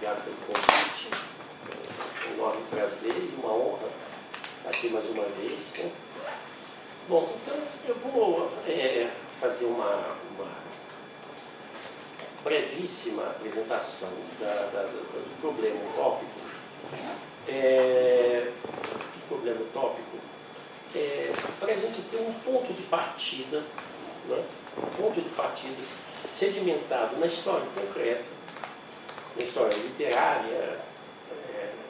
obrigado pelo convite. É um enorme prazer e uma honra estar aqui mais uma vez, né? Bom, então eu vou fazer uma brevíssima apresentação do problema utópico. O problema utópico para a gente ter um ponto de partida, né? Um ponto de partida sedimentado na história concreta, na história literária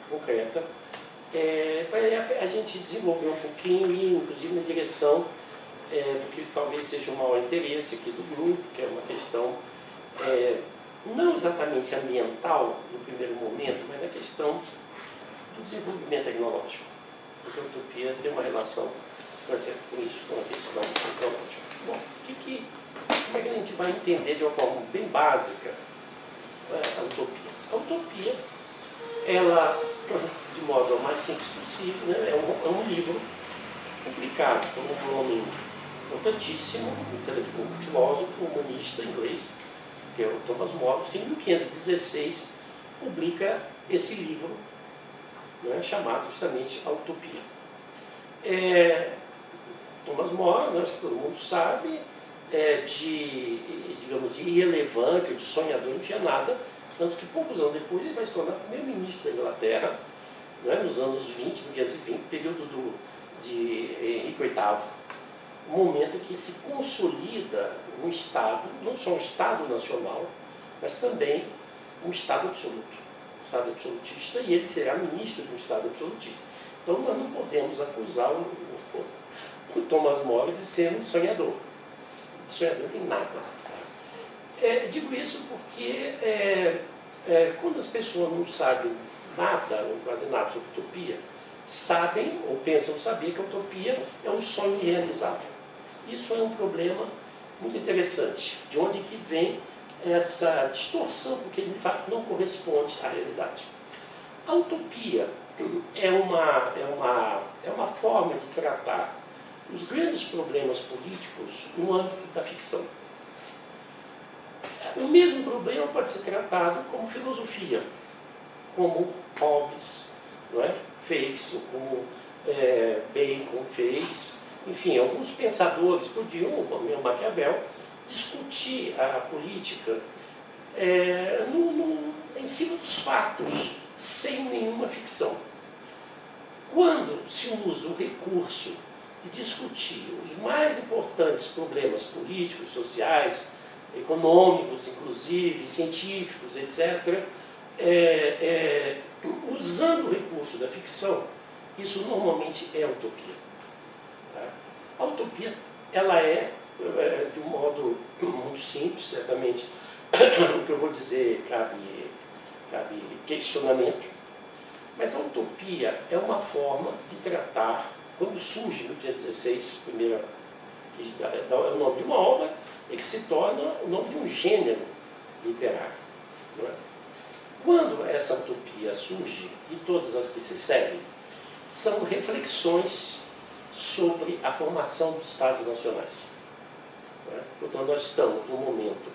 concreta, para a gente desenvolver um pouquinho e, inclusive, na direção do que talvez seja o maior interesse aqui do grupo, que é uma questão não exatamente ambiental no primeiro momento, mas na questão do desenvolvimento tecnológico. Porque a utopia tem uma relação com isso, com a questão tecnológica. Bom, como é que a gente vai entender de uma forma bem básica a utopia? A utopia, ela, de modo mais simples possível, né, é um livro publicado por um homem importantíssimo, um filósofo humanista inglês, que é o Thomas More, que em 1516 publica esse livro, né, chamado justamente A Utopia. Thomas More, né, acho que todo mundo sabe, digamos, de irrelevante ou de sonhador não tinha nada, tanto que poucos anos depois ele vai se tornar primeiro-ministro da Inglaterra, né, nos anos 20, 1520, período de Henrique VIII, um momento em que se consolida um Estado, não só um Estado nacional, mas também um Estado absoluto, um Estado absolutista, e ele será ministro de um Estado absolutista. Então nós não podemos acusar o Thomas More de ser um sonhador. Sonhador não tem nada. Digo isso porque quando as pessoas não sabem nada, ou quase nada sobre utopia, sabem ou pensam saber que a utopia é um sonho irrealizável. Isso é um problema muito interessante. De onde que vem essa distorção, porque ele de fato não corresponde à realidade. A utopia é uma forma de tratar os grandes problemas políticos no âmbito da ficção. O mesmo problema pode ser tratado como filosofia, como Hobbes, não é? Fez, ou como Bacon fez. Enfim, alguns pensadores podiam, como o Maquiavel, discutir a política em cima dos fatos, sem nenhuma ficção. Quando se usa o recurso de discutir os mais importantes problemas políticos, sociais, econômicos, inclusive, científicos, etc., usando o recurso da ficção, isso normalmente é utopia. Tá? A utopia, ela de um modo muito simples, certamente, o que eu vou dizer cabe questionamento, mas a utopia é uma forma de tratar, quando surge no 1516, primeiro, é o nome de uma obra, e que se torna o nome de um gênero literário. Não é? Quando essa utopia surge, e todas as que se seguem, são reflexões sobre a formação dos Estados nacionais. Não é? Portanto, nós estamos no momento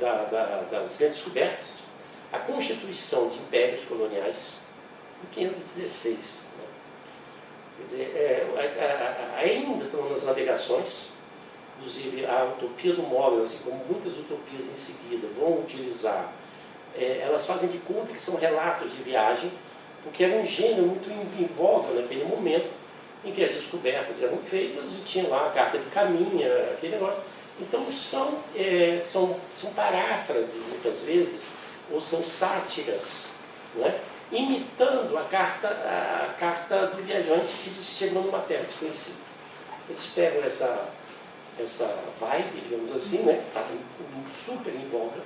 das grandes descobertas, a constituição de impérios coloniais, em 1516. Né? Quer dizer, ainda estão nas navegações, inclusive a utopia do More, assim como muitas utopias em seguida vão utilizar, elas fazem de conta que são relatos de viagem, porque era um gênero muito em voga naquele momento em que as descobertas eram feitas e tinha lá a carta de caminho, aquele negócio. Então são paráfrases, muitas vezes, ou são sátiras, né? Imitando a carta do viajante que chegou numa terra desconhecida. Eles pegam essa vibe, digamos assim, né? Está super em voga.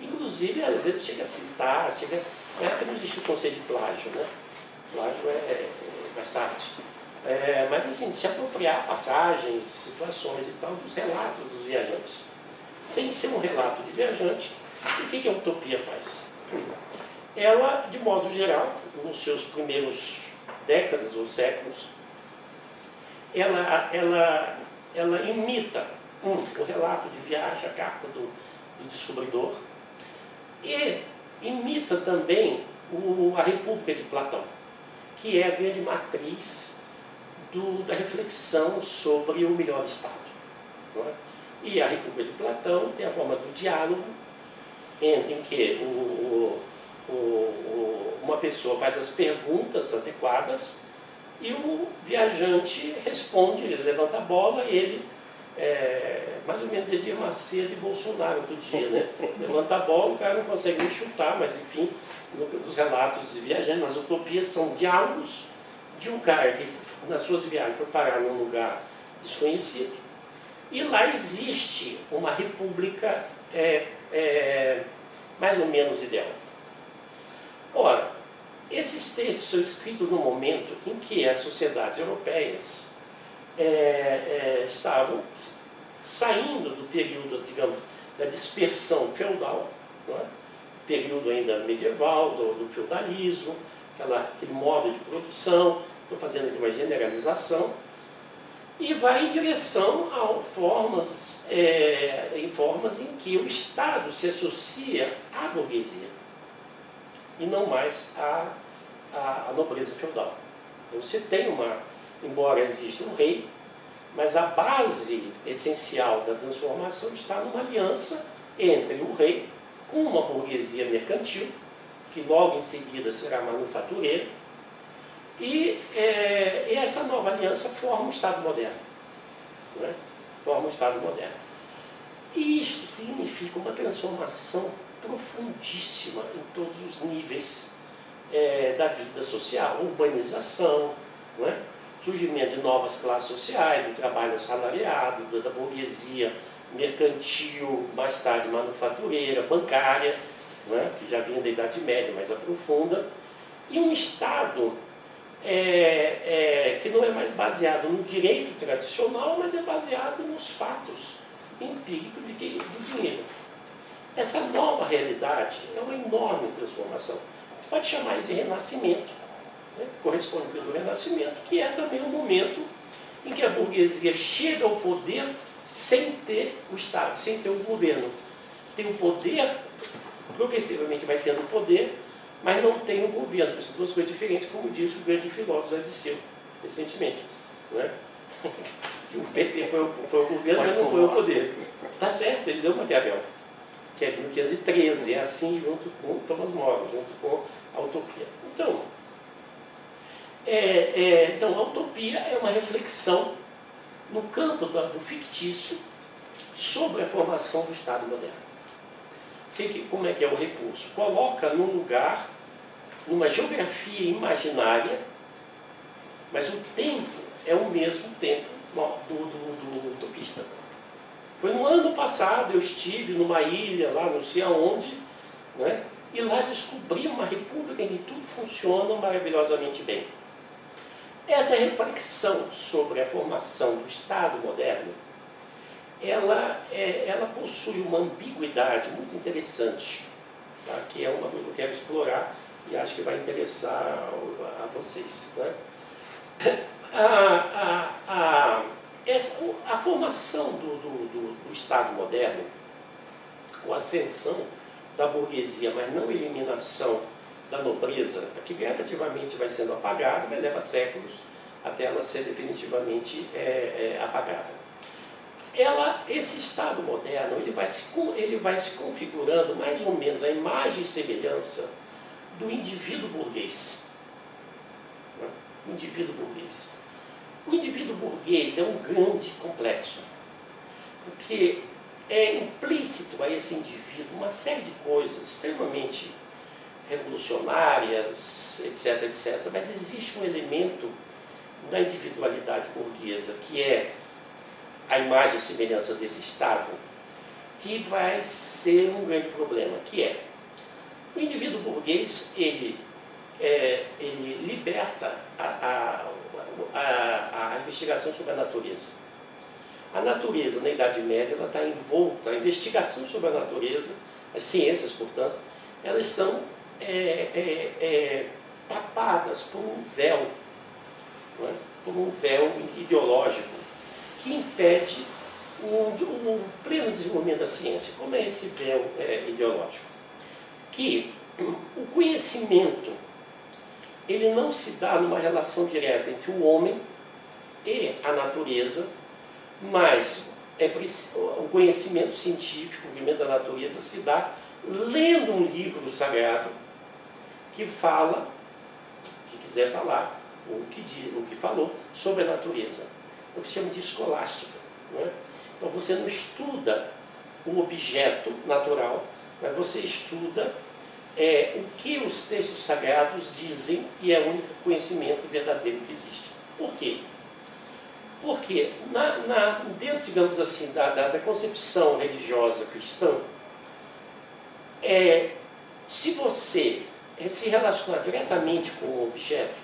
Inclusive, às vezes chega a citar, na época não existe o conceito de plágio, né? Plágio é mais tarde. Mas assim, se apropriar passagens, situações e tal, dos relatos dos viajantes. Sem ser um relato de viajante, o que a utopia faz? Ela, de modo geral, nos seus primeiros décadas ou séculos, ela imita o relato de viagem, a carta do descobridor, e imita também a República de Platão, que é a grande matriz da reflexão sobre o melhor Estado. Não é? E a República de Platão tem a forma do diálogo, em que uma pessoa faz as perguntas adequadas e o viajante responde, ele levanta a bola, ele, mais ou menos Edir Macedo e Bolsonaro do dia, né? Levanta a bola, o cara não consegue nem chutar, mas enfim, nos relatos de viajantes, nas utopias são diálogos de um cara que nas suas viagens foi parar num lugar desconhecido, e lá existe uma república mais ou menos ideal. Ora, esses textos são escritos no momento em que as sociedades europeias estavam saindo do período, digamos, da dispersão feudal, não é? Período ainda medieval, do feudalismo, aquele modo de produção, estou fazendo aqui uma generalização, e vai em direção a formas em que o Estado se associa à burguesia e não mais à nobreza feudal. Então você tem embora exista um rei, mas a base essencial da transformação está numa aliança entre o rei com uma burguesia mercantil, que logo em seguida será manufatureira, e essa nova aliança forma um Estado moderno. Não é? Forma um Estado moderno. E isso significa uma transformação profundíssima em todos os níveis da vida social, urbanização, não é? Surgimento de novas classes sociais, do trabalho assalariado, da burguesia mercantil, mais tarde manufatureira, bancária, não é? Que já vinha da Idade Média, mais aprofunda, e um Estado que não é mais baseado no direito tradicional, mas é baseado nos fatos empíricos do dinheiro. Essa nova realidade é uma enorme transformação. Pode chamar isso de renascimento, né? Corresponde pelo renascimento, que é também o momento em que a burguesia chega ao poder sem ter o Estado, sem ter o governo. Tem o poder, progressivamente vai tendo poder, mas não tem o governo. São duas coisas diferentes, como disse o grande filósofo Odisseu, recentemente. Não é? O PT foi o governo, mas não foi o poder. Está certo, ele deu Maquiavel, que é de 1513, é assim junto com Thomas More, junto com a utopia. Então, a utopia é uma reflexão no campo do fictício sobre a formação do Estado moderno. Como é que é o recurso? Coloca num lugar, numa geografia imaginária, mas o tempo é o mesmo tempo do utopista. Foi no ano passado, eu estive numa ilha, lá não sei aonde, né? E lá descobri uma república em que tudo funciona maravilhosamente bem. Essa reflexão sobre a formação do Estado moderno, ela possui uma ambiguidade muito interessante, tá? Que é uma coisa que eu quero explorar e acho que vai interessar a vocês. Né? A formação do Estado moderno, com a ascensão da burguesia, mas não a eliminação da nobreza, que gradativamente vai sendo apagada, mas leva séculos até ela ser definitivamente apagada. Esse Estado moderno ele vai se configurando mais ou menos a imagem e semelhança do indivíduo burguês. Né? O indivíduo burguês. O indivíduo burguês é um grande complexo, porque é implícito a esse indivíduo uma série de coisas extremamente revolucionárias, etc., etc., mas existe um elemento da individualidade burguesa, que é a imagem e semelhança desse Estado, que vai ser um grande problema, que é o indivíduo burguês, ele liberta a investigação sobre a natureza. A natureza, na Idade Média, ela está envolta, a investigação sobre a natureza, as ciências, portanto, elas estão tapadas por um véu, não é? Por um véu ideológico, que impede o pleno desenvolvimento da ciência. Como é esse véu ideológico? Que o conhecimento, ele não se dá numa relação direta entre o homem e a natureza, mas o conhecimento científico, o conhecimento da natureza, se dá lendo um livro sagrado que fala, que quiser falar, o que falou sobre a natureza. É o que se chama de escolástica. Não é? Então você não estuda o objeto natural, mas você estuda o que os textos sagrados dizem, e é o único conhecimento verdadeiro que existe. Por quê? Porque dentro, digamos assim, da concepção religiosa cristã, se você se relacionar diretamente com um objeto,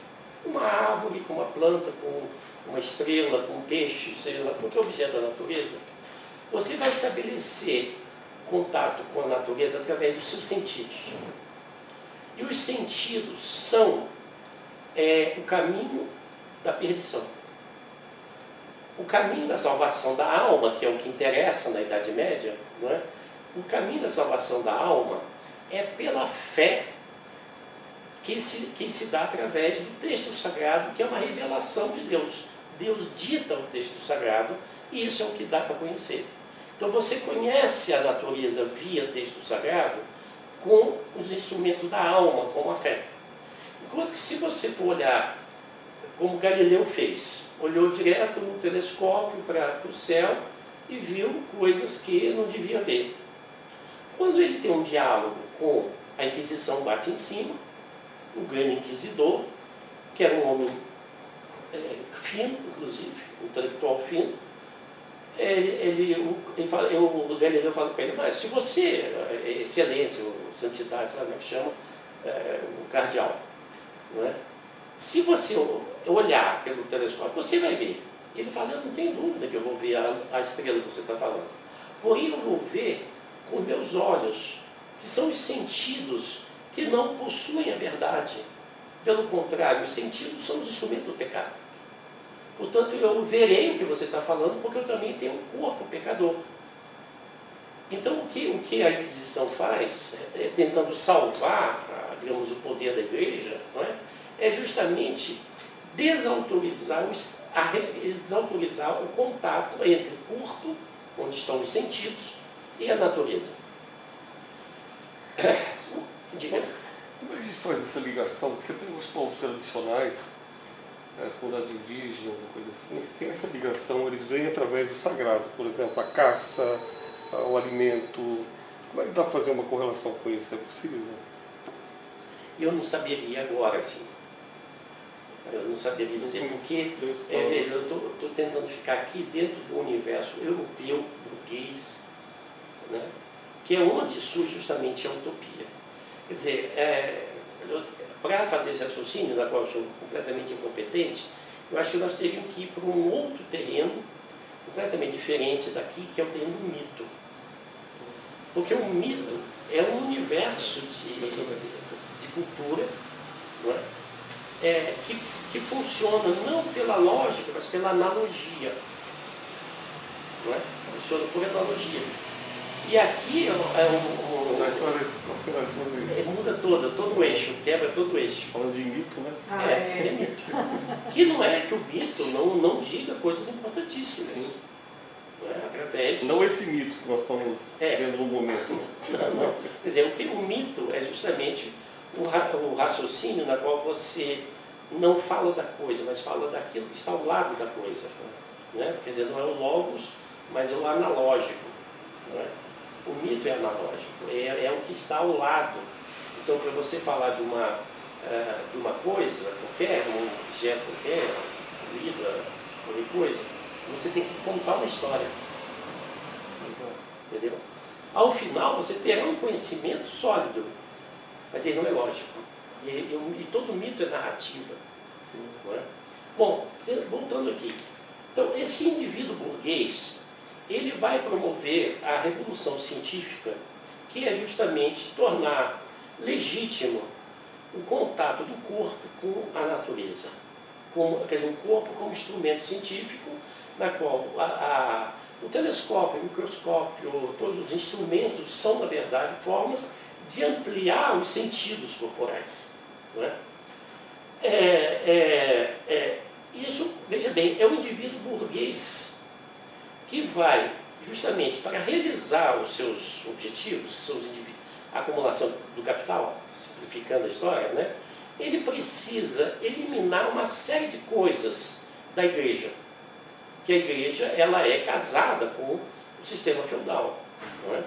uma árvore, com uma planta, com uma estrela, com um peixe, seja lá qualquer objeto da natureza, você vai estabelecer contato com a natureza através dos seus sentidos. E os sentidos são o caminho da perdição. O caminho da salvação da alma, que é o que interessa na Idade Média, não é? O caminho da salvação da alma é pela fé que se dá através do texto sagrado, que é uma revelação de Deus. Deus dita o texto sagrado e isso é o que dá para conhecer. Então você conhece a natureza via texto sagrado com os instrumentos da alma, como a fé. Enquanto que se você for olhar como Galileu fez, olhou direto no telescópio para o céu e viu coisas que não devia ver. Quando ele tem um diálogo com a Inquisição bate em cima, o grande inquisidor, que era um homem fino, inclusive, intelectual fino, o Galileu fala para ele, mas se você, excelência, ou santidade, sabe como é que chama, o cardeal, não é? Se você olhar pelo telescópio, você vai ver. Ele fala, eu não tenho dúvida que eu vou ver a estrela que você está falando. Porém, eu vou ver com meus olhos, que são os sentidos que não possuem a verdade. Pelo contrário, os sentidos são os instrumentos do pecado. Portanto, eu verei o que você está falando, porque eu também tenho um corpo pecador. Então, o que a Inquisição faz, tentando salvar, digamos, o poder da igreja, não é? É justamente desautorizar o contato entre o corpo, onde estão os sentidos, e a natureza. Diga. Como é que a gente faz essa ligação? Porque você pega os povos tradicionais, as comunidades indígenas, uma coisa assim, eles têm essa ligação, eles vêm através do sagrado, por exemplo, a caça, o alimento. Como é que dá para fazer uma correlação com isso? É possível? Eu não saberia agora, assim. Eu não saberia dizer, porque eu estou tentando ficar aqui dentro do universo europeu, burguês, né, que é onde surge justamente a utopia. Quer dizer, para fazer esse raciocínio, da qual eu sou completamente incompetente, eu acho que nós teríamos que ir para um outro terreno, completamente diferente daqui, que é o terreno do mito. Porque o mito é um universo de cultura, não é? Que funciona não pela lógica, mas pela analogia. Não é? Funciona por analogia. E aqui muda todo o eixo, quebra todo o eixo. Falando de mito, né? É mito. Que não é que o mito não diga coisas importantíssimas. Sim. Não é? Através não esse mito que nós estamos vendo no momento. Não. Quer dizer, o mito é justamente o raciocínio na qual você não fala da coisa, mas fala daquilo que está ao lado da coisa. Né? Quer dizer, não é o logos, mas é o analógico. Não é? O mito é analógico, é o que está ao lado. Então, para você falar de uma coisa qualquer, um objeto qualquer, comida, qualquer coisa, você tem que contar uma história. Entendeu? Ao final, você terá um conhecimento sólido, mas ele não é lógico. E todo mito é narrativa. Não é? Bom, voltando aqui. Então, esse indivíduo burguês, ele vai promover a revolução científica, que é justamente tornar legítimo o contato do corpo com a natureza. Quer dizer, um corpo como instrumento científico, na qual o telescópio, o microscópio, todos os instrumentos são, na verdade, formas de ampliar os sentidos corporais. Não é? Isso, veja bem, é o indivíduo burguês que vai, justamente para realizar os seus objetivos, que são a acumulação do capital, simplificando a história, né? Ele precisa eliminar uma série de coisas da igreja, que a igreja ela é casada com o sistema feudal, não é?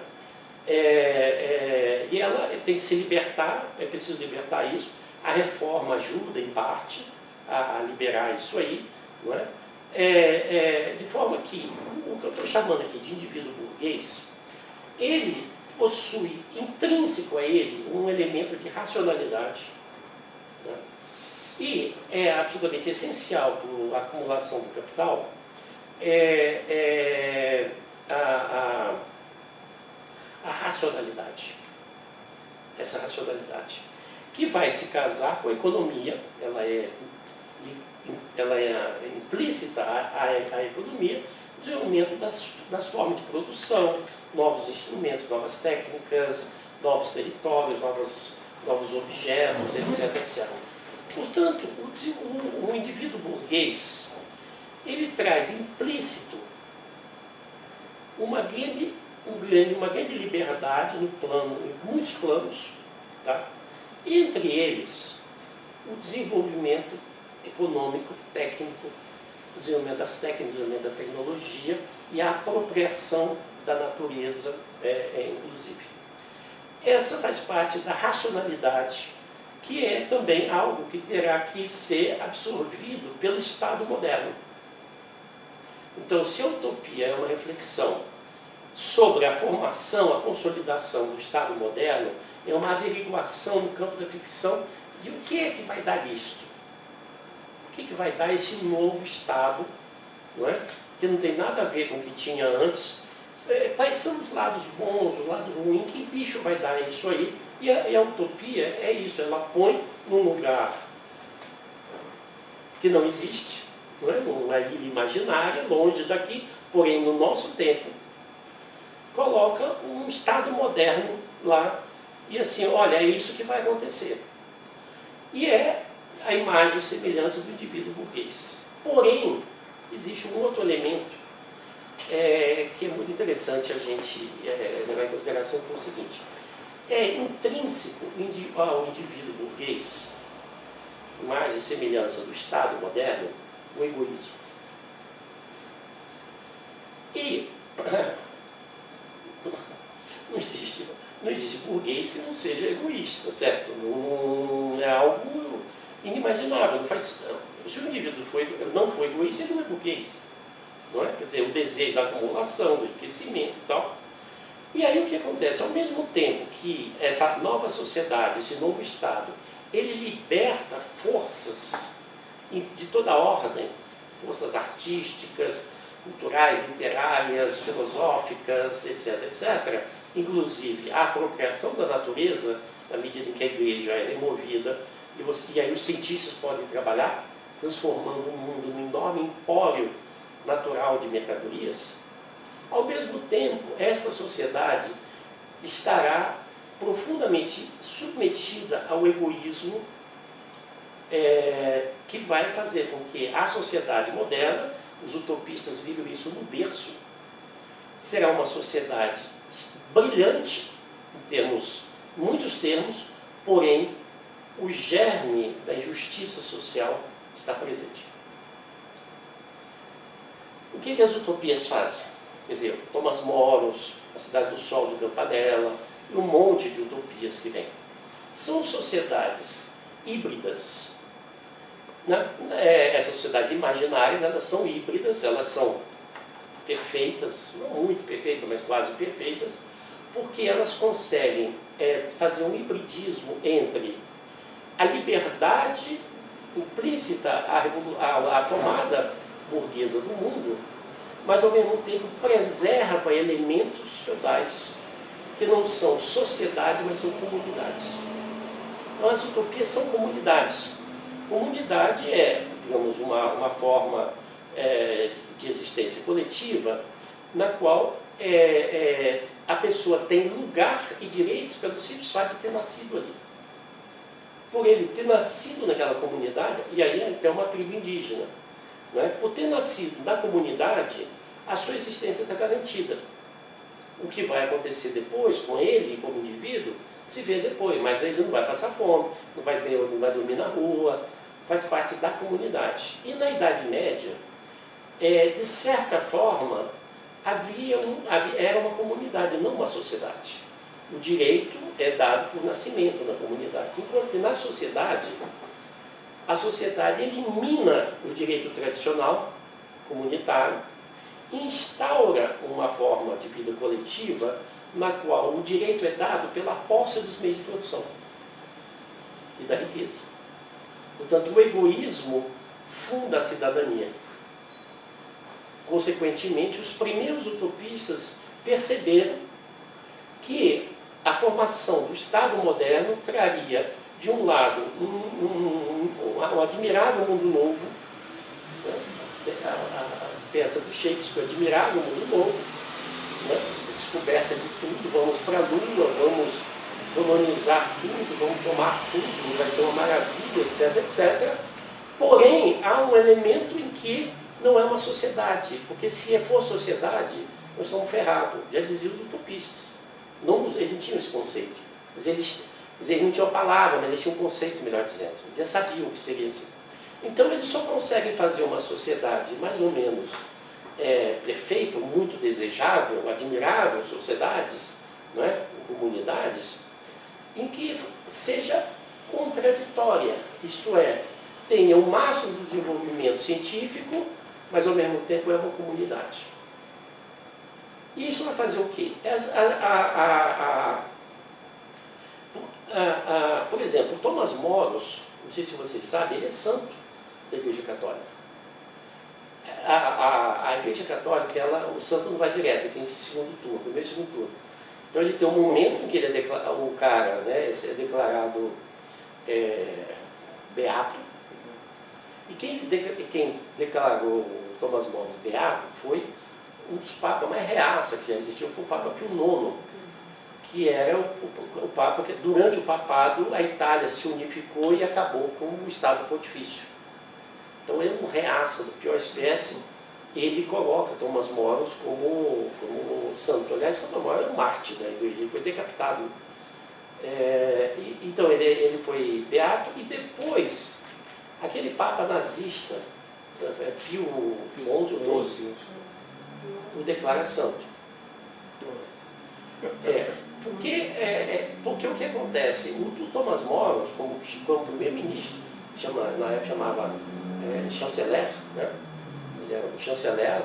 E ela tem que se libertar, é preciso libertar isso. A reforma ajuda, em parte, a liberar isso aí, não é? De forma que o que eu estou chamando aqui de indivíduo burguês, ele possui intrínseco a ele um elemento de racionalidade, né? E é absolutamente essencial para a acumulação do capital a racionalidade. Essa racionalidade que vai se casar com a economia, ela é implícita à economia, desenvolvimento das formas de produção, novos instrumentos, novas técnicas, novos territórios, novos objetos, etc, etc. Portanto, o indivíduo burguês, ele traz implícito uma grande liberdade no plano, em muitos planos, tá? Entre eles, o desenvolvimento econômico, técnico, o desenvolvimento das técnicas, o desenvolvimento da tecnologia e a apropriação da natureza, inclusive. Essa faz parte da racionalidade, que é também algo que terá que ser absorvido pelo Estado moderno. Então, se a utopia é uma reflexão sobre a formação, a consolidação do Estado moderno, é uma averiguação no campo da ficção de o que é que vai dar isto. O que vai dar esse novo Estado, não é? Que não tem nada a ver com o que tinha antes. Quais são os lados bons, os lados ruins, que bicho vai dar isso aí? E a utopia é isso, ela põe num lugar que não existe, não é? Numa ilha imaginária, longe daqui, porém no nosso tempo, coloca um Estado moderno lá e assim, olha, é isso que vai acontecer. E é a imagem e semelhança do indivíduo burguês. Porém, existe um outro elemento que é muito interessante a gente levar em consideração, que é o seguinte: é intrínseco ao indivíduo burguês, imagem e semelhança do Estado moderno, o egoísmo. E não existe burguês que não seja egoísta, certo? Não é algo inimaginável. Não faz, se o indivíduo não for egoísta, ele não é burguês. Não é? Quer dizer, o desejo da acumulação, do enriquecimento e tal. E aí o que acontece? Ao mesmo tempo que essa nova sociedade, esse novo Estado, ele liberta forças de toda ordem, forças artísticas, culturais, literárias, filosóficas, etc, etc, inclusive a apropriação da natureza, na medida em que a igreja é removida, e aí os cientistas podem trabalhar, transformando o mundo num enorme empório natural de mercadorias. Ao mesmo tempo, esta sociedade estará profundamente submetida ao egoísmo, que vai fazer com que a sociedade moderna, os utopistas viram isso no berço, será uma sociedade brilhante, muitos termos, porém o germe da injustiça social está presente. O que as utopias fazem? Quer dizer, Thomas More, A Cidade do Sol, do Campanella, e um monte de utopias que vem. São sociedades híbridas. Essas sociedades imaginárias, elas são híbridas, elas são perfeitas, não muito perfeitas, mas quase perfeitas, porque elas conseguem fazer um hibridismo entre a liberdade implícita à tomada burguesa do mundo, mas ao mesmo tempo preserva elementos feudais que não são sociedade, mas são comunidades. Então as utopias são comunidades. Comunidade é, digamos, uma forma de existência coletiva na qual a pessoa tem lugar e direitos pelo simples fato de ter nascido ali. Por ele ter nascido naquela comunidade, e aí é uma tribo indígena, não é? Por ter nascido na comunidade, a sua existência está garantida. O que vai acontecer depois com ele, como indivíduo, se vê depois, mas ele não vai passar fome, não vai dormir na rua, faz parte da comunidade. E na Idade Média, de certa forma, era uma comunidade, não uma sociedade. O direito é dado por nascimento na comunidade, enquanto que na sociedade, a sociedade elimina o direito tradicional, comunitário, e instaura uma forma de vida coletiva na qual o direito é dado pela posse dos meios de produção e da riqueza. Portanto, o egoísmo funda a cidadania. Consequentemente, os primeiros utopistas perceberam que a formação do Estado moderno traria, de um lado, um admirável mundo novo, né? A peça do Shakespeare, admirável mundo novo, né? Descoberta de tudo, vamos para a Lua, vamos colonizar tudo, vamos tomar tudo, vai ser uma maravilha, etc, etc. Porém, há um elemento em que não é uma sociedade, porque se for sociedade, nós estamos ferrados, já diziam os utopistas. Eles não tinham esse conceito, mas eles não tinham a palavra, mas eles tinham um conceito, melhor dizendo, eles já sabiam o que seria assim. Então eles só conseguem fazer uma sociedade mais ou menos perfeita, muito desejável, admirável, sociedades, não é? Comunidades, em que seja contraditória, isto é, tenha o máximo do desenvolvimento científico, mas ao mesmo tempo é uma comunidade. E isso vai fazer o quê? Por exemplo, Thomas Moros, não sei se vocês sabem, ele é santo da Igreja Católica. A Igreja Católica, o santo não vai direto, ele tem esse segundo turno, primeiro e segundo turno. Então ele tem um momento em que ele o cara, né, é declarado beato, e quem declarou o Thomas More beato foi um dos papas mais reaça que existiu, foi o Papa Pio IX, que era o Papa que, durante o papado, a Itália se unificou e acabou com o Estado Pontifício. Então ele é um reaça da pior espécie. Ele coloca Thomas Moros como santo. Aliás, Thomas Moros é um mártir da igreja, ele foi decapitado. Então ele foi beato, e depois aquele Papa nazista, Pio XI ou XII, o declara santo. Porque o que acontece? O Thomas Moros, como primeiro-ministro, na época chamava chanceler, né? Ele era o chanceler.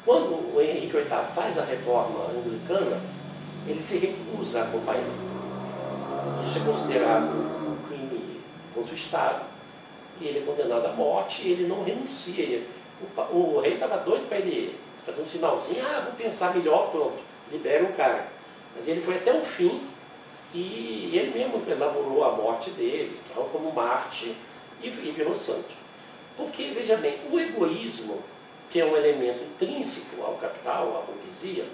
Quando o Henrique VIII faz a reforma anglicana, ele se recusa a acompanhar. Isso é considerado um crime contra o Estado, e ele é condenado à morte, e ele não renuncia. O rei estava doido para ele fazer um sinalzinho, vou pensar melhor, pronto, libera o cara. Mas ele foi até o fim, e ele mesmo elaborou a morte dele, como Marte, e virou santo. Porque, veja bem, o egoísmo, que é um elemento intrínseco ao capital, à burguesia,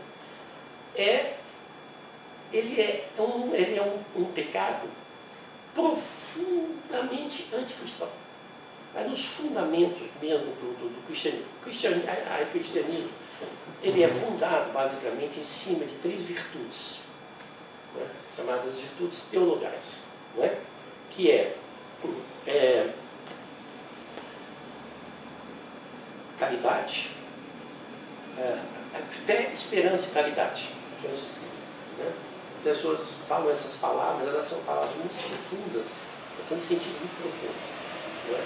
ele é um pecado profundamente anticristão. Mas nos fundamentos mesmo do cristianismo. O cristianismo ele é fundado basicamente em cima de 3 virtudes, né, chamadas virtudes teologais, né, que é caridade, fé, esperança e caridade. São esses 3. Né? As pessoas falam essas palavras, elas são palavras muito profundas, elas têm um sentido muito profundo. Né?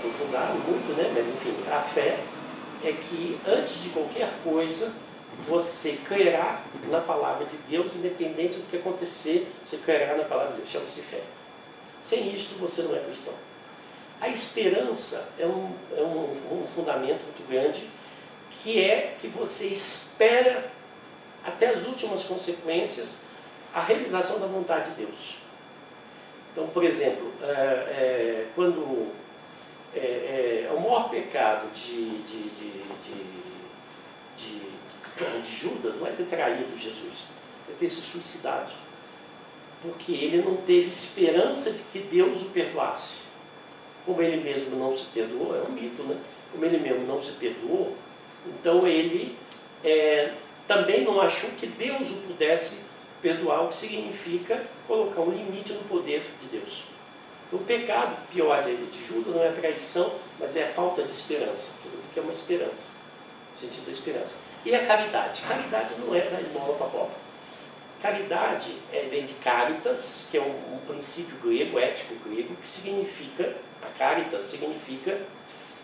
Profundaram muito, né? Mas enfim, a fé é que antes de qualquer coisa você crerá na palavra de Deus, independente do que acontecer, você crerá na palavra de Deus, chama-se fé. Sem isto você não é cristão. A esperança é um fundamento muito grande, que você espera até as últimas consequências a realização da vontade de Deus. Então, por exemplo, quando o maior pecado de Judas não é ter traído Jesus, é ter se suicidado. Porque ele não teve esperança de que Deus o perdoasse. Como ele mesmo não se perdoou, é um mito, né? Como ele mesmo não se perdoou, então ele também não achou que Deus o pudesse perdoar, o que significa colocar um limite no poder de Deus. Então, o pecado pior de Judas não é a traição, mas é a falta de esperança. O que é uma esperança? O sentido da esperança. E a caridade. Caridade não é dar esmola para pobre. Caridade vem de caritas, que é um princípio grego, ético grego, que significa, a caritas significa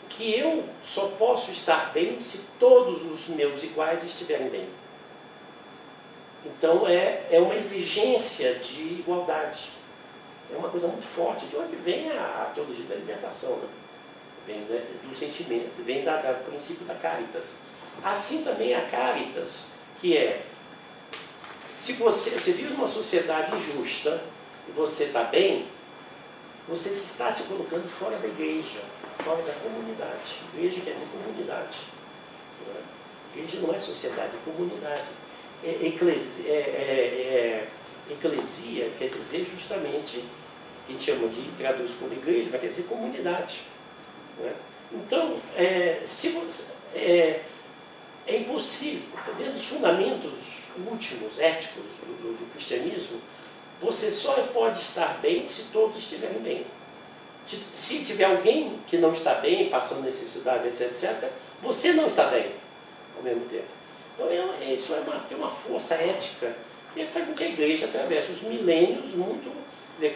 que eu só posso estar bem se todos os meus iguais estiverem bem. Então é uma exigência de igualdade. É uma coisa muito forte, de onde vem a teologia da libertação, né? Vem do sentimento, vem do princípio da caritas. Assim também a caritas, que é, se você vive numa sociedade injusta e você está bem, você está se colocando fora da igreja, fora da comunidade. Igreja quer dizer comunidade. Igreja não é sociedade, é comunidade. Eclesia quer dizer justamente, a gente chama de, traduz por igreja, mas quer dizer comunidade. Então, é impossível, dentro dos fundamentos últimos, éticos do cristianismo, você só pode estar bem se todos estiverem bem. Se tiver alguém que não está bem, passando necessidade, etc., você não está bem ao mesmo tempo. Então, isso tem uma força ética que faz com que a igreja atravesse os milênios muito...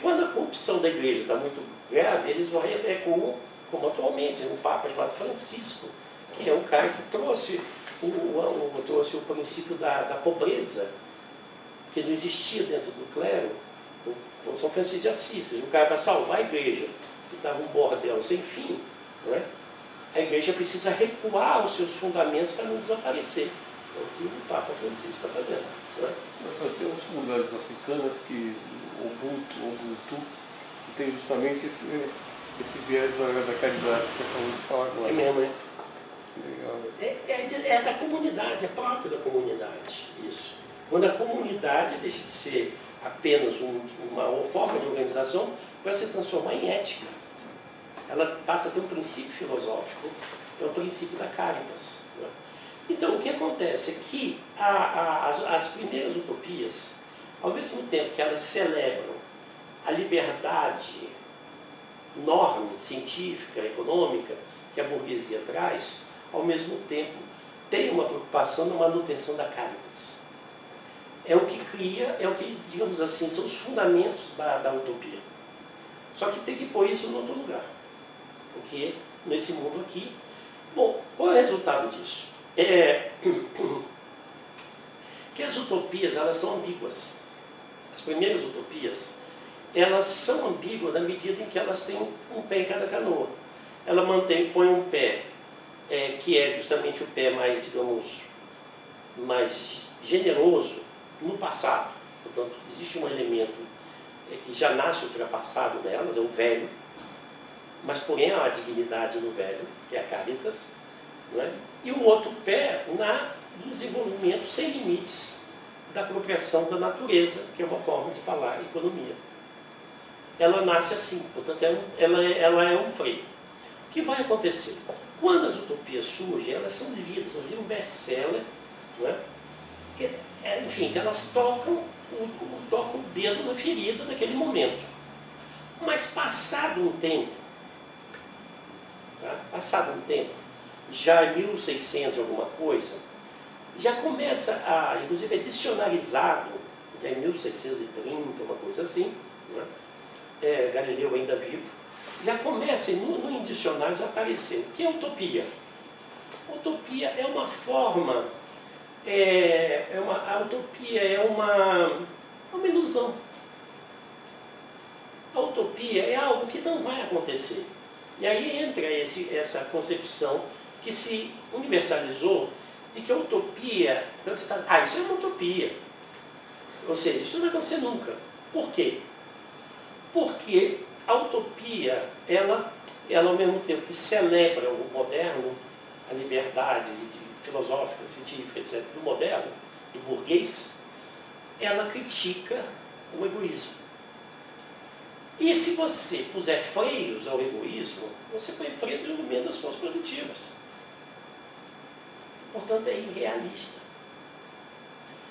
Quando a corrupção da igreja está muito grave, eles vão recuar, como atualmente, um Papa chamado Francisco, que é um cara que trouxe o princípio da pobreza, que não existia dentro do clero. Foi São Francisco de Assis, o cara para salvar a igreja, que estava um bordel sem fim, não é? A igreja precisa recuar os seus fundamentos para não desaparecer. É o que o Papa Francisco está fazendo. Não é? Mas tem umas comunidades africanas que Ubuntu, que tem justamente esse viés da caridade que você acabou de falar agora. É mesmo, né? Legal. É da comunidade, é próprio da comunidade, isso. Quando a comunidade deixa de ser apenas uma forma de organização, para se transformar em ética. Ela passa a ter um princípio filosófico, é o princípio da caritas. Né? Então, o que acontece é que as primeiras utopias, ao mesmo tempo que elas celebram a liberdade enorme, científica, econômica, que a burguesia traz, ao mesmo tempo tem uma preocupação na manutenção da caritas. É o que cria, digamos assim, são os fundamentos da utopia. Só que tem que pôr isso em outro lugar. Porque nesse mundo aqui... Bom, qual é o resultado disso? Que as utopias, elas são ambíguas. As primeiras utopias, elas são ambíguas na medida em que elas têm um pé em cada canoa. Ela põe um pé, que é justamente o pé mais, digamos, mais generoso no passado. Portanto, existe um elemento que já nasce ultrapassado nelas, é o velho, mas porém há uma dignidade no velho, que é a caritas, não é? E o outro pé no desenvolvimento sem limites da apropriação da natureza, que é uma forma de falar economia. Ela nasce assim, portanto ela é um freio. O que vai acontecer? Quando as utopias surgem, elas são lidas, elas viram best-seller, não é? Enfim, que elas tocam o dedo na ferida naquele momento. Mas passado um tempo, já em 1600 alguma coisa, já começa inclusive é dicionarizado, já em 1630, uma coisa assim, né? Galileu ainda vivo, já começa no dicionários a aparecer. O que é utopia? Utopia é uma forma, a utopia é uma ilusão. A utopia é algo que não vai acontecer. E aí entra essa concepção que se universalizou de que a utopia, quando você fala, isso é uma utopia. Ou seja, isso não vai acontecer nunca. Por quê? Porque a utopia, ela ao mesmo tempo que celebra o moderno, a liberdade de filosófica, científica, etc., do moderno e burguês, ela critica o egoísmo. E se você puser freios ao egoísmo, você põe freios no meio das forças produtivas. Portanto, é irrealista.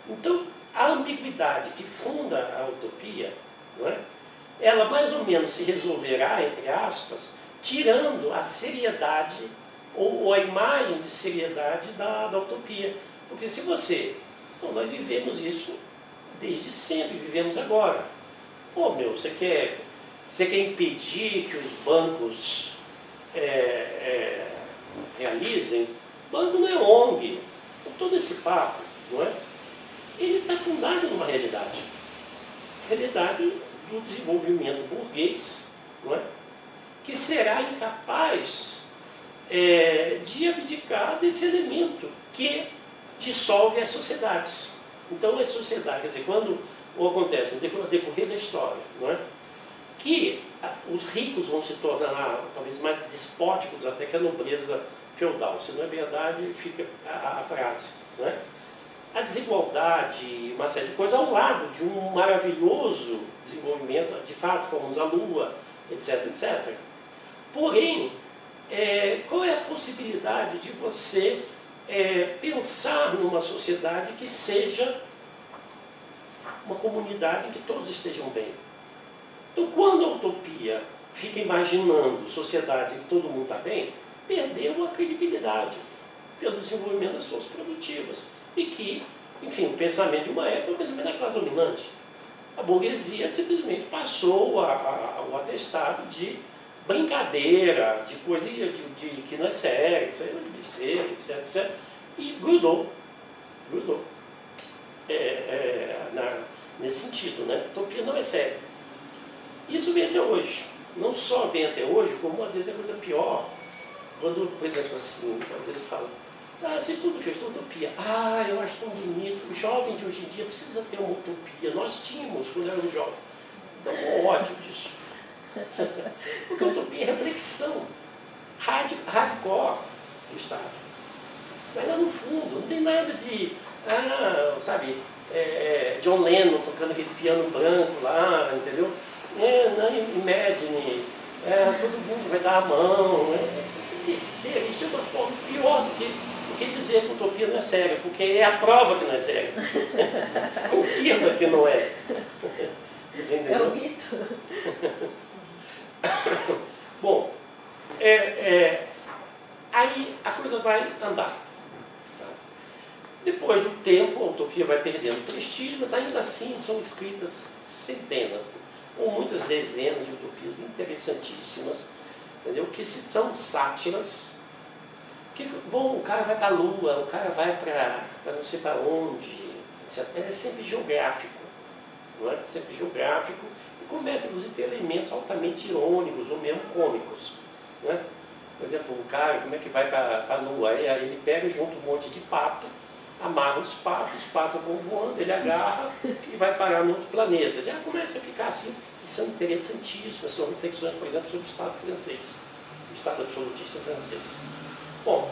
Então, a ambiguidade que funda a utopia, não é? Ela mais ou menos se resolverá, entre aspas, tirando a seriedade ou a imagem de seriedade da utopia. Porque se você... Bom, nós vivemos isso desde sempre, vivemos agora. Pô, meu, você quer impedir que os bancos realizem? Banco não é ONG. Todo esse papo, não é? Ele está fundado numa realidade. Realidade do desenvolvimento burguês, não é? Que será incapaz de abdicar desse elemento que dissolve as sociedades. Então, as sociedades, quer dizer, quando acontece no decorrer da história, não é? Que os ricos vão se tornar talvez mais despóticos até que a nobreza feudal. Se não é verdade, fica a frase, não é? A desigualdade, uma série de coisas, ao lado de um maravilhoso desenvolvimento, de fato fomos à Lua, etc, etc. Porém, qual é a possibilidade de você pensar numa sociedade que seja uma comunidade em que todos estejam bem? Então, quando a utopia fica imaginando sociedades em que todo mundo está bem, perdeu a credibilidade pelo desenvolvimento das forças produtivas. E que, enfim, o pensamento de uma época, o pensamento da classe dominante. A burguesia simplesmente passou o atestado de brincadeira, de coisa que não é séria, isso aí não é de besteira, etc, etc. E grudou. Nesse sentido, né? A utopia não é séria. Isso vem até hoje. Não só vem até hoje, como às vezes é coisa pior. Quando, por exemplo, assim, às vezes fala, você estuda o que? Eu estudo utopia. Eu acho tão bonito. O jovem de hoje em dia precisa ter uma utopia. Nós tínhamos quando éramos jovens. Dá um ódio disso. Porque a utopia é reflexão. Hardcore do Estado. Mas lá no fundo, não tem nada de, sabe, John Lennon tocando aquele piano branco lá, entendeu? Imagine, todo mundo vai dar a mão. Isso é uma forma pior do que dizer que a utopia não é séria, porque é a prova que não é séria. Confirma que não é. É o mito. Bom, aí a coisa vai andar. Depois do tempo, a utopia vai perdendo prestígio, mas ainda assim são escritas centenas, ou muitas dezenas de utopias interessantíssimas, entendeu? Que são sátiras, o cara vai para a Lua, o cara vai para não sei para onde, etc. É sempre geográfico, não é? Sempre geográfico, e começa, inclusive, a ter elementos altamente irônicos ou mesmo cômicos, não é? Por exemplo, o cara, como é que vai para a Lua? Aí ele pega junto um monte de pato, amarra os patos vão voando, ele agarra e vai parar no outro planeta. Já começa a ficar assim, e são interessantíssimas, são reflexões, por exemplo, sobre o Estado francês, o Estado absolutista francês. Bom,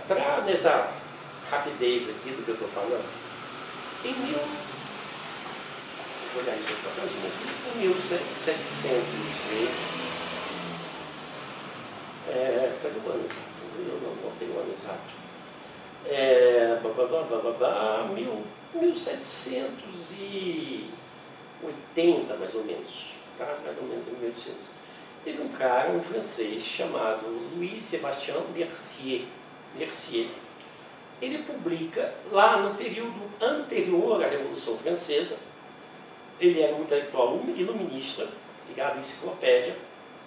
para nessa rapidez aqui do que eu estou falando, em 1700 cadê o ano exato? Não tenho o ano exato. 1780 mais ou menos, tá? Mais ou menos em 1800. Teve um cara, um francês, chamado Louis-Sébastien Mercier. Ele publica, lá no período anterior à Revolução Francesa, ele era um intelectual iluminista, ligado à enciclopédia,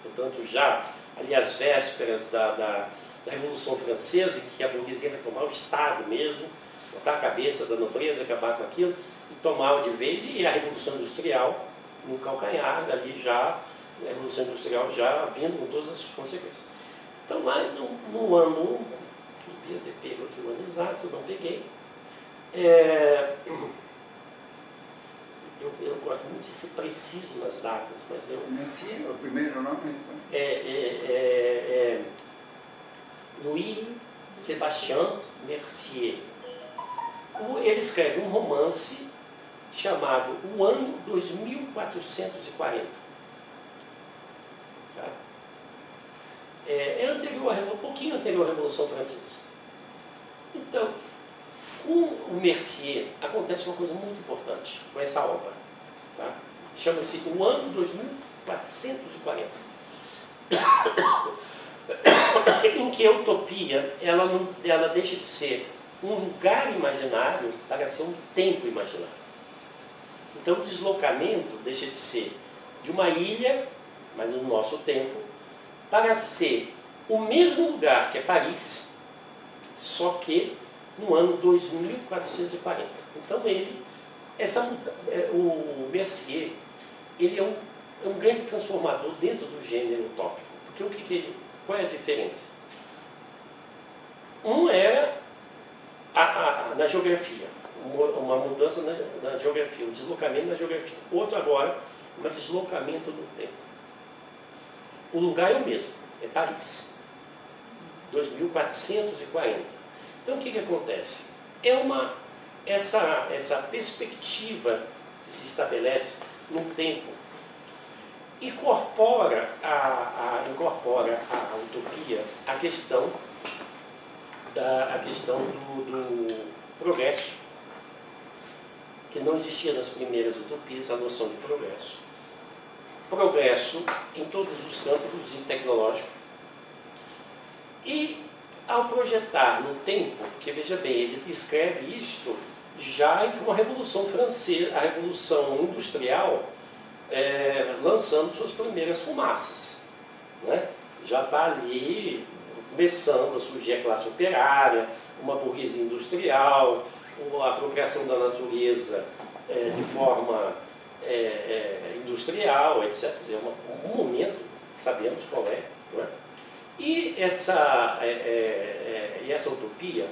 portanto já ali às vésperas da Revolução Francesa, em que a burguesia vai tomar o Estado mesmo, botar a cabeça da nobreza, acabar com aquilo, e tomar de vez, e a Revolução Industrial no calcanhar, ali já, a Revolução Industrial já vindo com todas as suas consequências. Então lá no ano, devia ter pego aqui o ano exato, não peguei, eu gosto muito de ser preciso nas datas, mas eu... Sim, o primeiro nome? Louis Sébastien Mercier. Ele escreve um romance chamado O Ano 2440. Tá? É anterior um pouquinho anterior à Revolução Francesa. Então, com o Mercier acontece uma coisa muito importante com essa obra. Tá? Chama-se O Ano 2440. Em que a utopia ela deixa de ser um lugar imaginário para ser um tempo imaginário. Então o deslocamento deixa de ser de uma ilha, mas no nosso tempo, para ser o mesmo lugar que é Paris, só que no ano 2440. Então o Mercier, ele é um grande transformador dentro do gênero utópico. Porque qual é a diferença? Um era na geografia, uma mudança na geografia, um deslocamento na geografia. Outro agora, um deslocamento no tempo. O lugar é o mesmo, é Paris, 2440. Então o que acontece? Essa perspectiva que se estabelece no tempo incorpora a utopia a questão do progresso, que não existia nas primeiras utopias a noção de progresso. Progresso em todos os campos, inclusive tecnológico. E ao projetar no tempo, porque veja bem, ele descreve isto já com a Revolução Francesa, a Revolução Industrial, lançando suas primeiras fumaças. Né? Já está ali começando a surgir a classe operária, uma burguesia industrial, a apropriação da natureza de forma industrial, etc. Um momento, sabemos qual é. Não é? E essa utopia,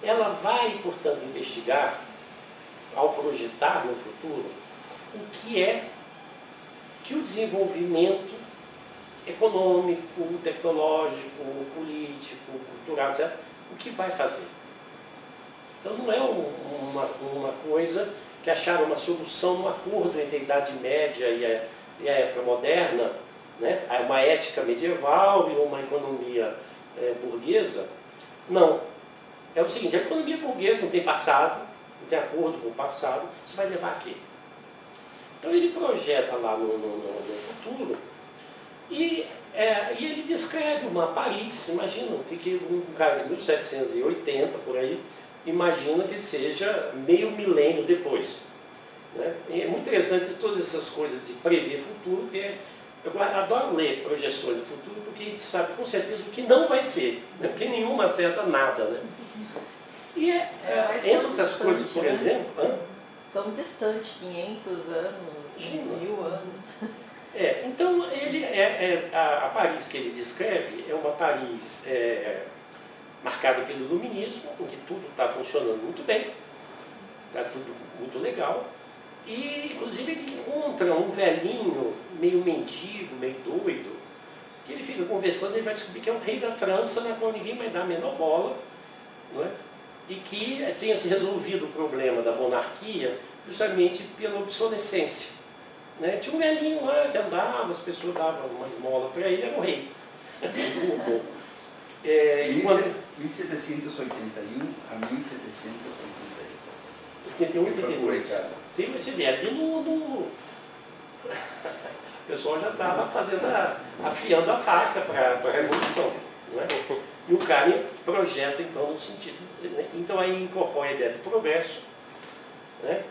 ela vai, portanto, investigar, ao projetar no futuro, o que o desenvolvimento econômico, tecnológico, político, cultural, etc., o que vai fazer. Então não é uma coisa que acharam uma solução no acordo entre a Idade Média e a época moderna, né? Uma ética medieval e uma economia burguesa. Não. É o seguinte, a economia burguesa não tem passado, não tem acordo com o passado, isso vai levar a quê? Então ele projeta lá no futuro e ele descreve uma Paris, imagina, que um cara de 1780 por aí, imagina que seja meio milênio depois. Né? E é muito interessante todas essas coisas de prever futuro, porque eu adoro ler projeções do futuro, porque a gente sabe com certeza o que não vai ser, né? Porque nenhuma acerta nada. Né? E entre outras coisas, por exemplo... Tão distante, 500 anos, 1000 anos. Então, a Paris que ele descreve é uma Paris marcada pelo iluminismo, em que tudo está funcionando muito bem, está tudo muito legal, e inclusive ele encontra um velhinho, meio mendigo, meio doido, que ele fica conversando e ele vai descobrir que é o rei da França, na qual ninguém vai dar a menor bola, não é? E que tinha se resolvido o problema da monarquia justamente pela obsolescência. Né? Tinha um velhinho lá que andava, as pessoas davam uma esmola para ele, era o rei. 1781 a 1788. 82. Sim, você vê, ali o pessoal já estava afiando a faca para a Revolução. Não é? E o cara projeta, então, no sentido... Então, aí incorpora a ideia do progresso. Né?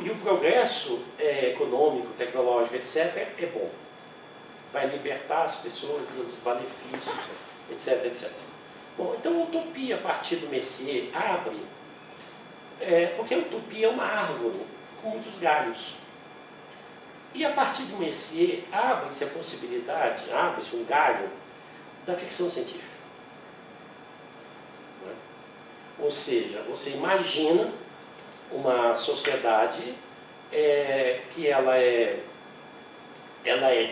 E o progresso econômico, tecnológico, etc., é bom. Vai libertar as pessoas dos benefícios, etc., etc. Bom, então, a utopia, a partir do Mercier, abre... porque a utopia é uma árvore com muitos galhos. E, a partir do Mercier, abre-se a possibilidade, abre-se um galho da ficção científica. Ou seja, você imagina uma sociedade que ela é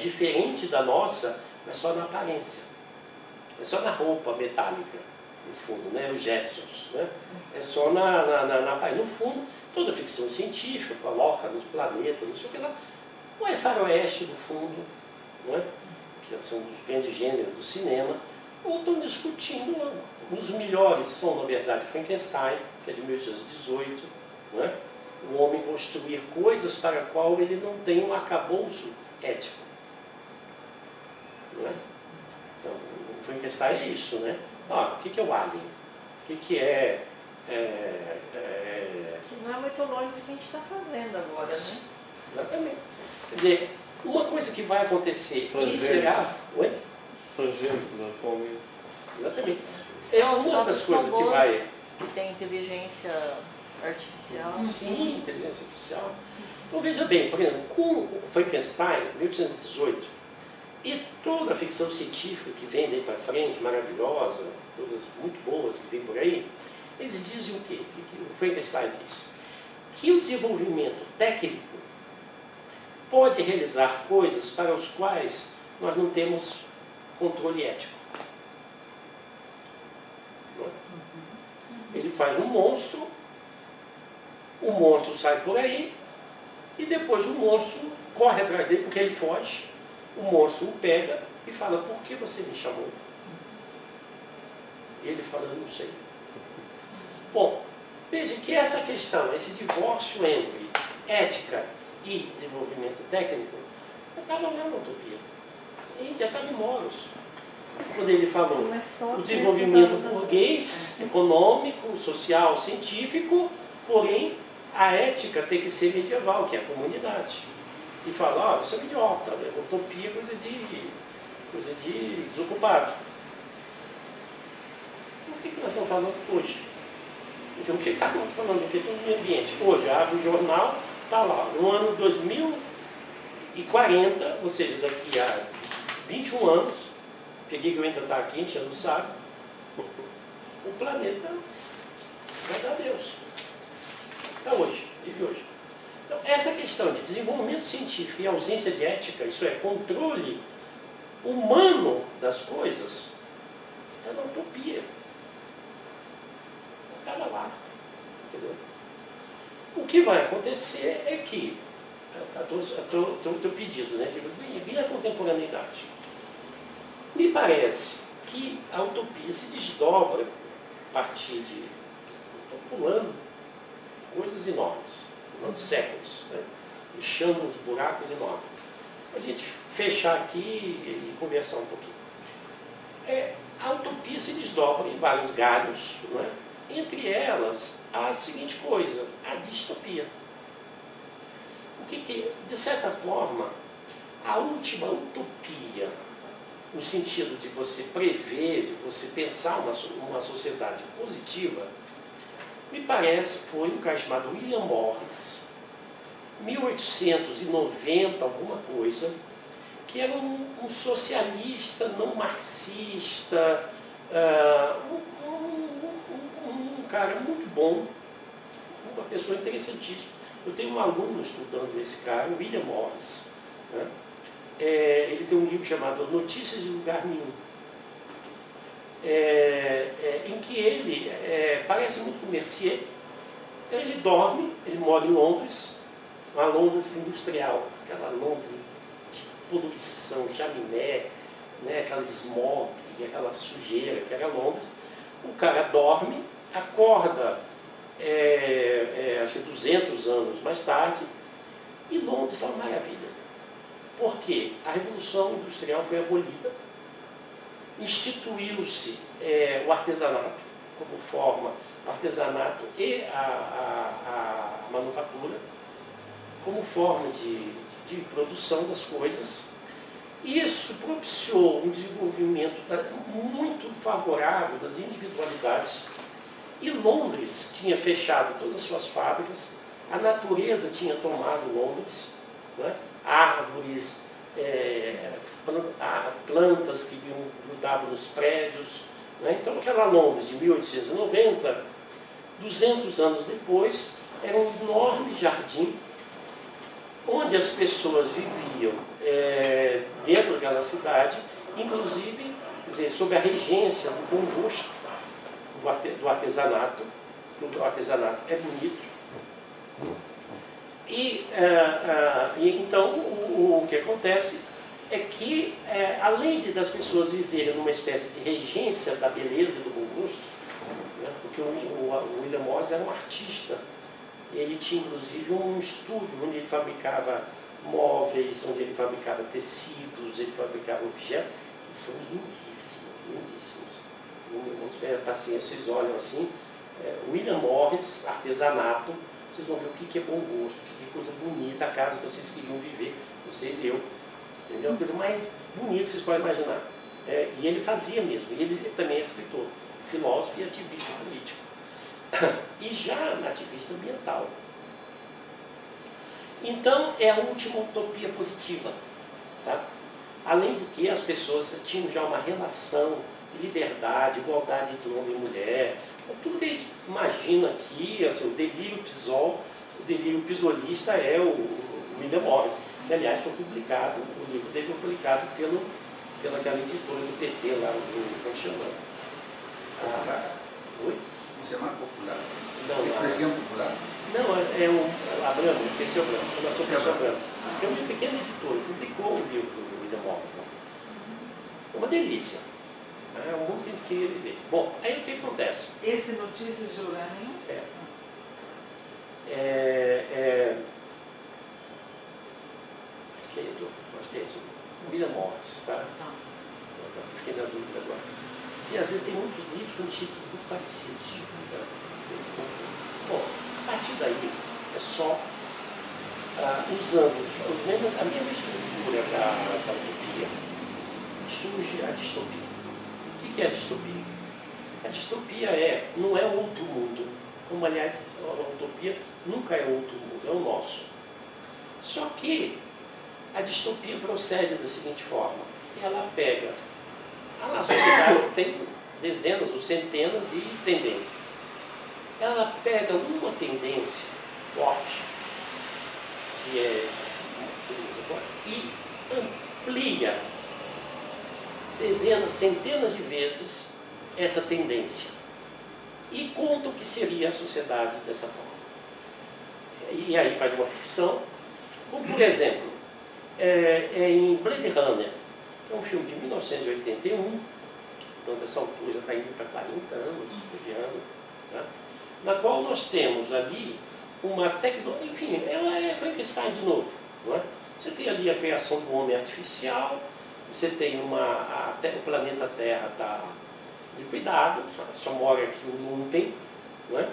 diferente da nossa, mas só na aparência, é só na roupa metálica. no fundo, né? Os Jetsons, né? É só no fundo, toda ficção científica coloca nos planetas, não sei o que lá, ou é faroeste no fundo, não é? Que são os grandes gêneros do cinema, ou estão discutindo, os melhores são, na verdade, Frankenstein, que é de 1818, não é? O homem construir coisas para a qual ele não tem um arcabouço ético. Não é? Então, o Frankenstein é isso, né? O que é o alien? O que é... Que não é muito longe do que a gente está fazendo agora, né? Exatamente. Quer dizer, uma coisa que vai acontecer e será... Oi? Transgênico, atualmente. Exatamente. É uma das coisas que vai... Que tem inteligência artificial. Sim, inteligência artificial. Então veja bem, por exemplo, com o Frankenstein, 1818, e toda a ficção científica que vem daí para frente, maravilhosa, coisas muito boas que vem por aí, eles dizem o quê? Que o Frankenstein diz? Que o desenvolvimento técnico pode realizar coisas para as quais nós não temos controle ético. Não é? Ele faz um monstro, o monstro sai por aí, e depois o monstro corre atrás dele porque ele foge, o monstro o pega e fala, por que você me chamou? E ele fala, eu não sei. Bom, veja que essa questão, esse divórcio entre ética e desenvolvimento técnico, eu estava lá na Utopia. E já estava em Moros. Quando ele falou o desenvolvimento burguês, econômico, social, científico, porém a ética tem que ser medieval, que é a comunidade. E fala, isso é idiota, né? Utopia é coisa de desocupado. O que nós estamos falando hoje? Então, o que estamos falando da questão do meio ambiente? Hoje, abre o jornal, está lá, no ano 2040, ou seja, daqui a 21 anos, peguei que eu ainda está aqui, enchendo o saco, o planeta vai dar Deus. Está hoje, vive hoje. Então, essa questão de desenvolvimento científico e ausência de ética, isso é, controle humano das coisas, está na utopia. Estava lá. Entendeu? O que vai acontecer é que, o teu pedido, né, de a contemporaneidade. Me parece que a utopia se desdobra a partir de, estou pulando coisas enormes, pulando séculos, né, deixando uns buracos enormes. Para a gente fechar aqui e conversar um pouquinho. A utopia se desdobra em vários galhos, não é? Entre elas, a seguinte coisa, a distopia. O que, de certa forma, a última utopia, no sentido de você prever, de você pensar uma sociedade positiva, me parece foi um cara chamado William Morris, 1890, alguma coisa, que era um socialista não marxista, um cara muito bom, uma pessoa interessantíssima. Eu tenho um aluno estudando esse cara, o William Morris, né? Ele tem um livro chamado Notícias de Lugar Nenhum, em que ele parece muito com Mercier. Ele dorme, ele mora em Londres, uma Londres industrial, aquela Londres de poluição, chaminé, né, aquela smog, aquela sujeira que era Londres. O cara dorme, acorda, acho que 200 anos mais tarde, e Londres está uma maravilha. Por quê? A Revolução Industrial foi abolida, instituiu-se o artesanato como forma, o artesanato e a manufatura como forma de produção das coisas. Isso propiciou um desenvolvimento muito favorável das individualidades. E Londres tinha fechado todas as suas fábricas, a natureza tinha tomado Londres, né? Árvores, plantas que grudavam nos prédios. Né? Então, aquela Londres de 1890, 200 anos depois, era um enorme jardim onde as pessoas viviam dentro daquela cidade, inclusive, quer dizer, sob a regência do bom gosto, do artesanato. O artesanato é bonito. E então o que acontece é que, além das pessoas viverem numa espécie de regência da beleza e do bom gosto, né, porque o William Morris era um artista, ele tinha inclusive um estúdio onde ele fabricava móveis, onde ele fabricava tecidos, ele fabricava objetos, que são lindíssimos, lindíssimos. Não tiver paciência, vocês olham assim, William Morris, artesanato, vocês vão ver o que é bom gosto, o que é coisa bonita, a casa que vocês queriam viver, vocês e eu. Entendeu? A coisa mais bonita que vocês podem imaginar. E ele fazia mesmo, e ele também é escritor, filósofo e ativista político. E já ativista ambiental. Então, é a última utopia positiva. Tá? Além do que, as pessoas tinham já uma relação de liberdade, igualdade entre homem e mulher. Tudo que a gente imagina aqui, assim, o delírio pisolista é o William Morris, que aliás foi publicado, o livro dele foi publicado pelaquela editora do PT lá, como chama? Oi? Isso é mais popular. Não, Expressão popular. Não, é o Abramo, o Perseu Branco, Fundação Perseu Branco. É uma pequena editora, publicou o livro do William Morris. Uma delícia. É um monte de gente que ele vê. Bom, aí o que acontece? Esse Notícias de Urânio? Acho que é esse. William Morris, tá? Fiquei na dúvida agora. E às vezes tem muitos livros com títulos muito parecidos. Tá? Bom, a partir daí é só usando a mesma estrutura da utopia, surge a distopia. O que é a distopia? A distopia não é outro mundo, como aliás a utopia nunca é outro mundo, é o nosso. Só que a distopia procede da seguinte forma: ela pega, a sociedade tem dezenas ou centenas de tendências. Ela pega uma tendência forte, que é uma tendência forte, e amplia dezenas, centenas de vezes essa tendência e conta o que seria a sociedade dessa forma. E aí faz uma ficção, como por exemplo, em Blade Runner, que é um filme de 1981, portanto essa altura já está indo para 40 anos de ano, tá? Na qual nós temos ali uma tecnologia, enfim, ela é Frankenstein de novo, não é? Você tem ali a criação do homem artificial, você tem o planeta Terra está de cuidado, só mora aqui o Lumpen, não é?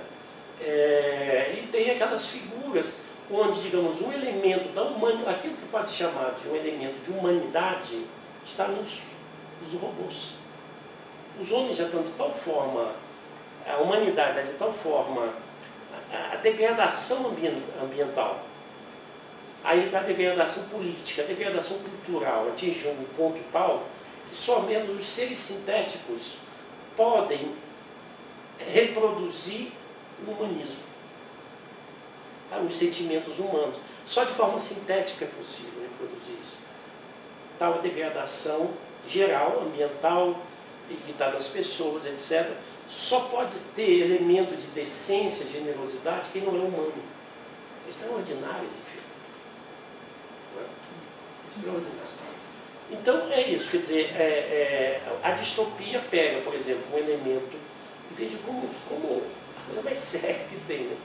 E tem aquelas figuras onde, digamos, um elemento da humanidade, aquilo que pode se chamar de um elemento de humanidade, está nos robôs. Os homens já estão de tal forma, a humanidade está de tal forma, a degradação ambiental, aí a degradação política, a degradação cultural atinge um ponto tal que somente os seres sintéticos podem reproduzir o humanismo, tá? Os sentimentos humanos. Só de forma sintética é possível reproduzir isso. Tal a degradação geral, ambiental, que está nas pessoas, etc. Só pode ter elemento de decência, generosidade, quem não é humano. É extraordinário esse filme. Extraordinário. Então é isso, quer dizer, a distopia pega, por exemplo, um elemento, e veja como a coisa mais séria que tem, né?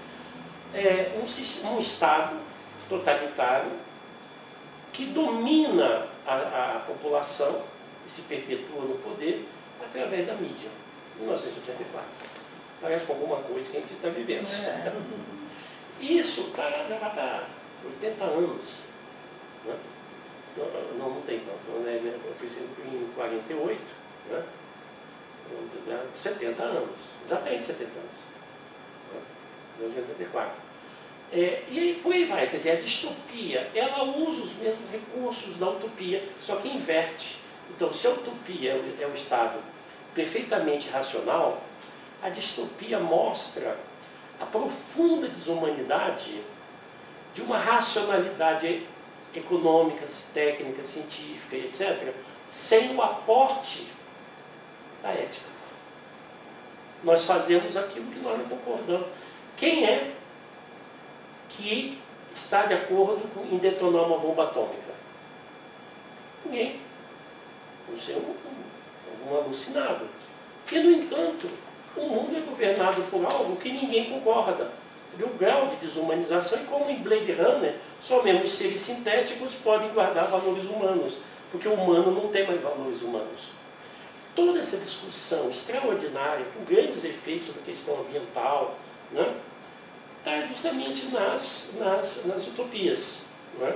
Um Estado totalitário que domina a população e se perpetua no poder através da mídia. 1984. Parece com alguma coisa que a gente está vivendo. Isso já está 80 anos. Né? Não tem tanto. Né? Eu fiz em 48, né? 70 anos. Exatamente 70 anos. Né? 1984. E aí por aí vai. Quer dizer, a distopia, ela usa os mesmos recursos da utopia, só que inverte. Então, se a utopia é o Estado perfeitamente racional, a distopia mostra a profunda desumanidade de uma racionalidade econômica, técnica, científica, etc., sem o aporte da ética. Nós fazemos aquilo que nós não concordamos. Quem é que está de acordo em detonar uma bomba atômica? Ninguém. Você é um alucinado. E, no entanto, o mundo é governado por algo que ninguém concorda. O grau de desumanização, e como em Blade Runner, só mesmo os seres sintéticos podem guardar valores humanos, porque o humano não tem mais valores humanos. Toda essa discussão extraordinária, com grandes efeitos sobre a questão ambiental, né, está justamente nas utopias. Né?